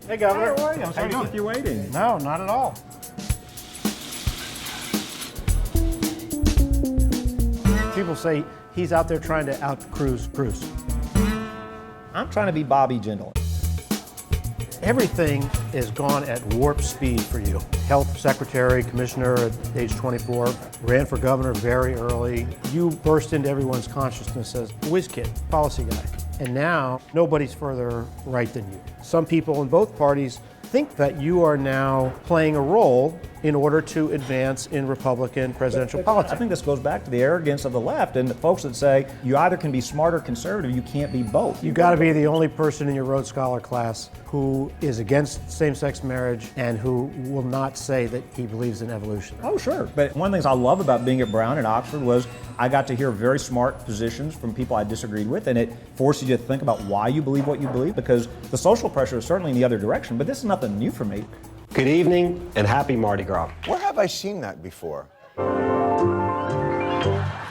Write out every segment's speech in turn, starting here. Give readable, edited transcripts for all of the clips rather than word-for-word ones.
Hey, Governor. How are you? I'm sorry to keep you waiting. No, not at all. People say he's out there trying to out-cruise Cruz. I'm trying to be Bobby Jindal. Everything is gone at warp speed for you. Health secretary, commissioner at age 24, ran for governor very early. You burst into everyone's consciousness as whiz kid, policy guy. And now nobody's further right than you. Some people in both parties think that you are now playing a role in order to advance in Republican presidential politics. I think this goes back to the arrogance of the left and the folks that say you either can be smart or conservative, you can't be both. You've got to be the only person in your Rhodes Scholar class who is against same-sex marriage and who will not say that he believes in evolution. Oh, sure. But one of the things I love about being at Brown and Oxford was I got to hear very smart positions from people I disagreed with, and it forces you to think about why you believe what you believe, because the social pressure is certainly in the other direction, but this is nothing new for me. Good evening and happy Mardi Gras. Where have I seen that before?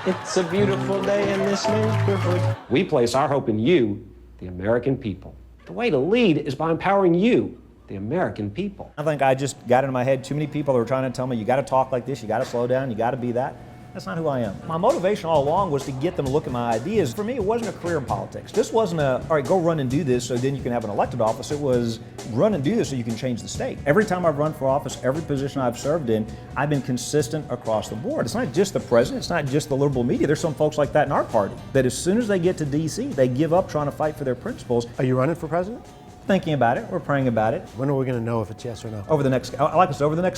It's a beautiful day in this neighborhood. We place our hope in you, the American people. The way to lead is by empowering you, the American people. I think I just got into my head too many people that were trying to tell me you got to talk like this, you got to slow down, you got to be that. That's not who I am. My motivation all along was to get them to look at my ideas. For me, it wasn't a career in politics. This wasn't all right, go run and do this so then you can have an elected office. It was run and do this so you can change the state. Every time I've run for office, every position I've served in, I've been consistent across the board. It's not just the president, it's not just the liberal media. There's some folks like that in our party that as soon as they get to DC, they give up trying to fight for their principles. Are you running for president? Thinking about it, we're praying about it. When are we going to know if it's yes or no? Over the next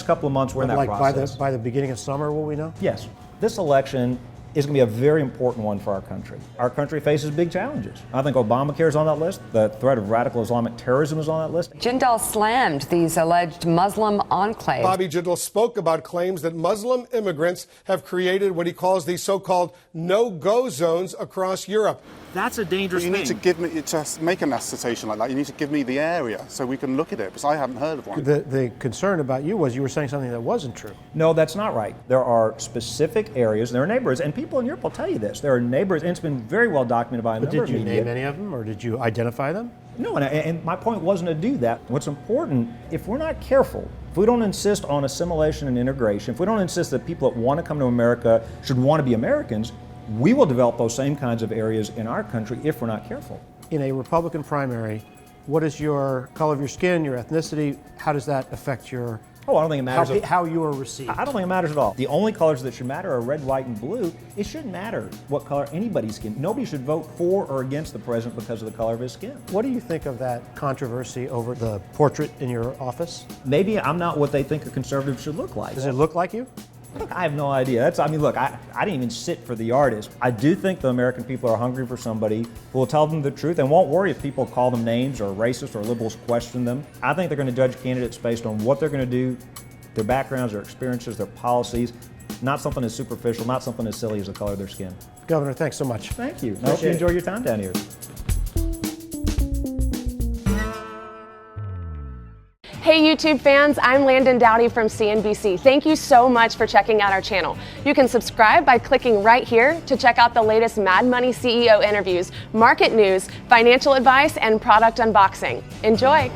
couple of months, we're in that process. By the beginning of summer, will we know? Yes. This election is going to be a very important one for our country. Our country faces big challenges. I think Obamacare is on that list. The threat of radical Islamic terrorism is on that list. Jindal slammed these alleged Muslim enclaves. Bobby Jindal spoke about claims that Muslim immigrants have created what he calls these so-called no-go zones across Europe. That's a dangerous thing. You need to give me, to make an assertion like that, you need to give me the area so we can look at it, because I haven't heard of one. The concern about you was you were saying something that wasn't true. No, that's not right. There are specific areas, there are neighborhoods, and people in Europe will tell you this. There are neighborhoods, and it's been very well documented by a number of media. But did you name any of them, or did you identify them? No, and my point wasn't to do that. What's important, if we're not careful, if we don't insist on assimilation and integration, if we don't insist that people that want to come to America should want to be Americans, we will develop those same kinds of areas in our country if we're not careful. In a Republican primary, what is your color of your skin, your ethnicity? How does that affect your... Oh, I don't think it matters. How you are received. I don't think it matters at all. The only colors that should matter are red, white, and blue. It shouldn't matter what color anybody's skin. Nobody should vote for or against the president because of the color of his skin. What do you think of that controversy over the portrait in your office? Maybe I'm not what they think a conservative should look like. Does it look like you? Look, I have no idea. Look, I didn't even sit for the artist. I do think the American people are hungry for somebody who will tell them the truth and won't worry if people call them names or racist or liberals question them. I think they're going to judge candidates based on what they're going to do, their backgrounds, their experiences, their policies, not something as superficial, not something as silly as the color of their skin. Governor, thanks so much. Thank you. I hope you enjoy your time down here. Hey YouTube fans, I'm Landon Dowdy from CNBC. Thank you so much for checking out our channel. You can subscribe by clicking right here to check out the latest Mad Money CEO interviews, market news, financial advice, and product unboxing. Enjoy!